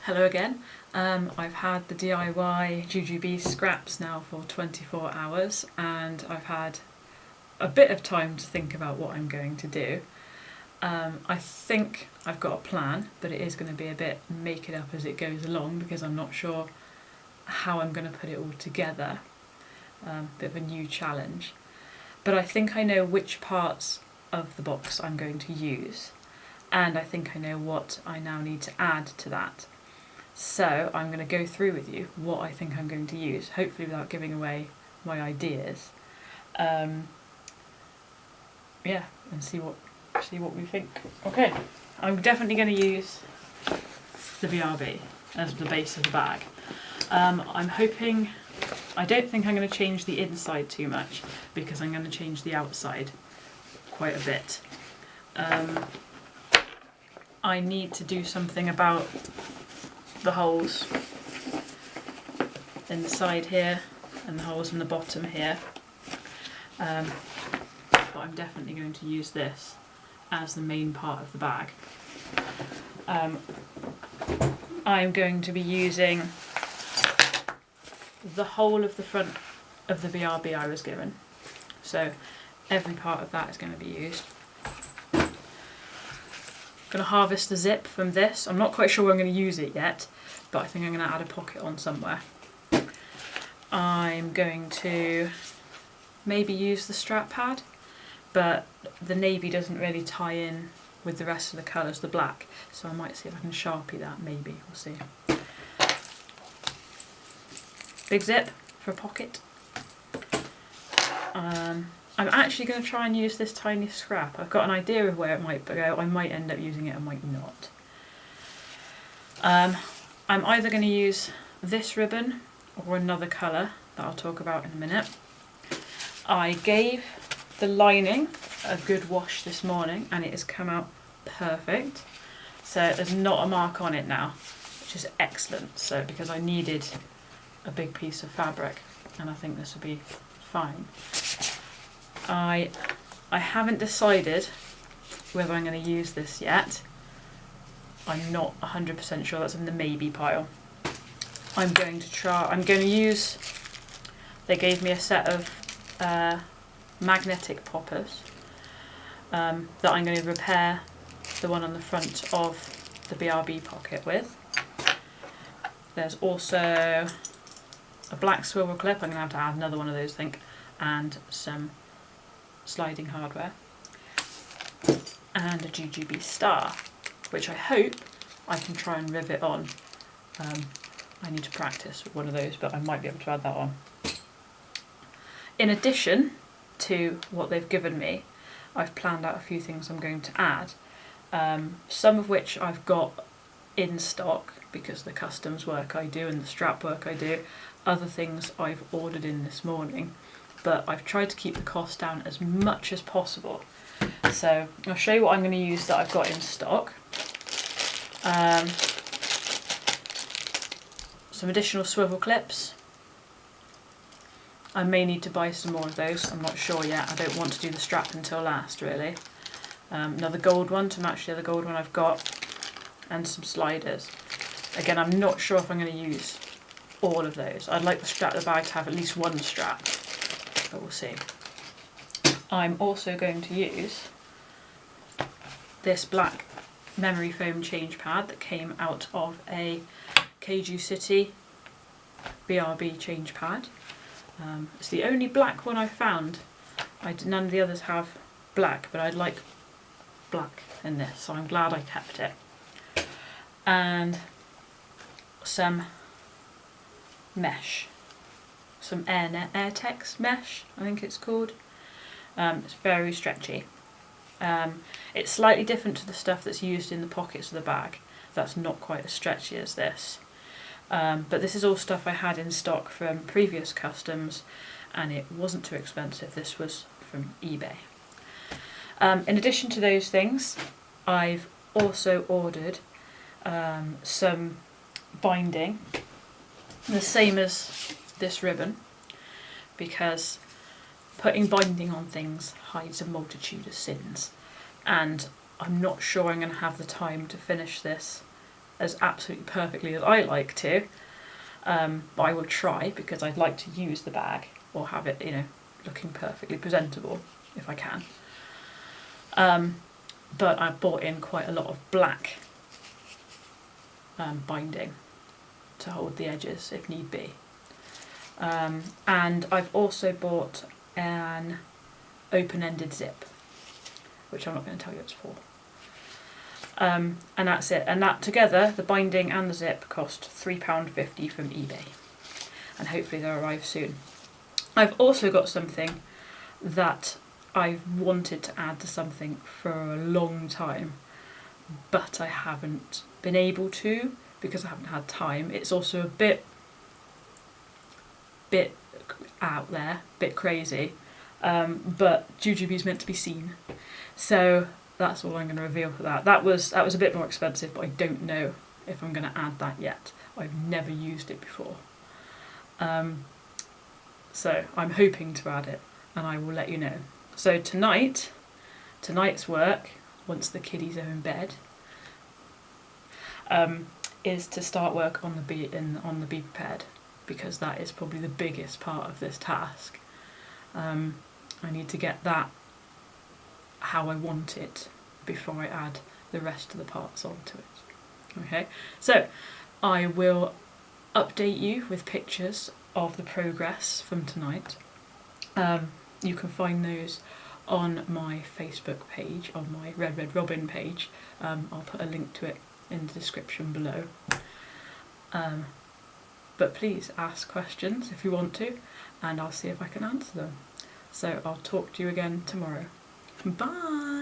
Hello again. I've had the DIY JJB scraps now for 24 hours and I've had a bit of time to think about what I'm going to do. I think I've got a plan, but it is going to be a bit make it up as it goes along because I'm not sure how I'm going to put it all together. Bit of a new challenge. But I think I know which parts of the box I'm going to use, and I think I know what I now need to add to that. So I'm going to go through with you what I think I'm going to use, hopefully without giving away my ideas. And see what we think. Okay, I'm definitely going to use the BRB as the base of the bag. I'm hoping, I don't think I'm going to change the inside too much because I'm going to change the outside quite a bit. I need to do something about the holes in the side here and the holes in the bottom here, but I'm definitely going to use this as the main part of the bag. I'm going to be using the whole of the front of the BRB I was given, so every part of that is going to be used. Going to harvest the zip from this. I'm not quite sure where I'm going to use it yet, but I think I'm going to add a pocket on somewhere. I'm going to maybe use the strap pad, but the navy doesn't really tie in with the rest of the colours, the black, so I might see if I can Sharpie that, maybe, we'll see. Big zip for a pocket. I'm actually going to try and use this tiny scrap. I've got an idea of where it might go. I might end up using it, I might not. I'm either going to use this ribbon or another colour that I'll talk about in a minute. I gave the lining a good wash this morning and it has come out perfect. So there's not a mark on it now, which is excellent. So because I needed a big piece of fabric and I think this will be fine. I haven't decided whether I'm going to use this yet. I'm not 100% sure, that's in the maybe pile. I'm going to use, they gave me a set of magnetic poppers that I'm going to repair the one on the front of the BRB pocket with. There's also a black swivel clip, I'm going to have to add another one of those I think, and some sliding hardware, and a JJB star, which I hope I can try and rivet on. I need to practice with one of those, but I might be able to add that on. In addition to what they've given me, I've planned out a few things I'm going to add, some of which I've got in stock because the customs work I do and the strap work I do, other things I've ordered in this morning, but I've tried to keep the cost down as much as possible. So I'll show you what I'm going to use that I've got in stock. Some additional swivel clips. I may need to buy some more of those, I'm not sure yet. I don't want to do the strap until last really. Another gold one to match the other gold one I've got, and some sliders. Again, I'm not sure if I'm going to use all of those. I'd like the strap of the bag to have at least one strap, but we'll see. I'm also going to use this black memory foam change pad that came out of a KG City BRB change pad. It's the only black one I found. None of the others have black, but I'd like black in this, so I'm glad I kept it. And some mesh, some Airtex mesh, I think it's called. It's very stretchy. It's slightly different to the stuff that's used in the pockets of the bag. That's not quite as stretchy as this. But this is all stuff I had in stock from previous customs and it wasn't too expensive. This was from eBay. In addition to those things, I've also ordered some binding, the same as this ribbon, because putting binding on things hides a multitude of sins, and I'm not sure I'm going to have the time to finish this as absolutely perfectly as I like to, but I will try, because I'd like to use the bag or have it, you know, looking perfectly presentable if I can. But I bought in quite a lot of black binding to hold the edges if need be. And I've also bought an open-ended zip, which I'm not going to tell you what it's for. And that's it. And that together, the binding and the zip, cost £3.50 from eBay. And hopefully they'll arrive soon. I've also got something that I've wanted to add to something for a long time, but I haven't been able to because I haven't had time. It's also a bit out there, bit crazy, but JJB is meant to be seen. So that's all I'm going to reveal for that. That was a bit more expensive, but I don't know if I'm going to add that yet. I've never used it before. So I'm hoping to add it, and I will let you know. So tonight's work, once the kiddies are in bed, is to start work on the Be Prepared, because that is probably the biggest part of this task. I need to get that how I want it before I add the rest of the parts onto it. Okay, so I will update you with pictures of the progress from tonight. You can find those on my Facebook page, on my Red Robin page. I'll put a link to it in the description below. But please ask questions if you want to, and I'll see if I can answer them. So I'll talk to you again tomorrow. Bye!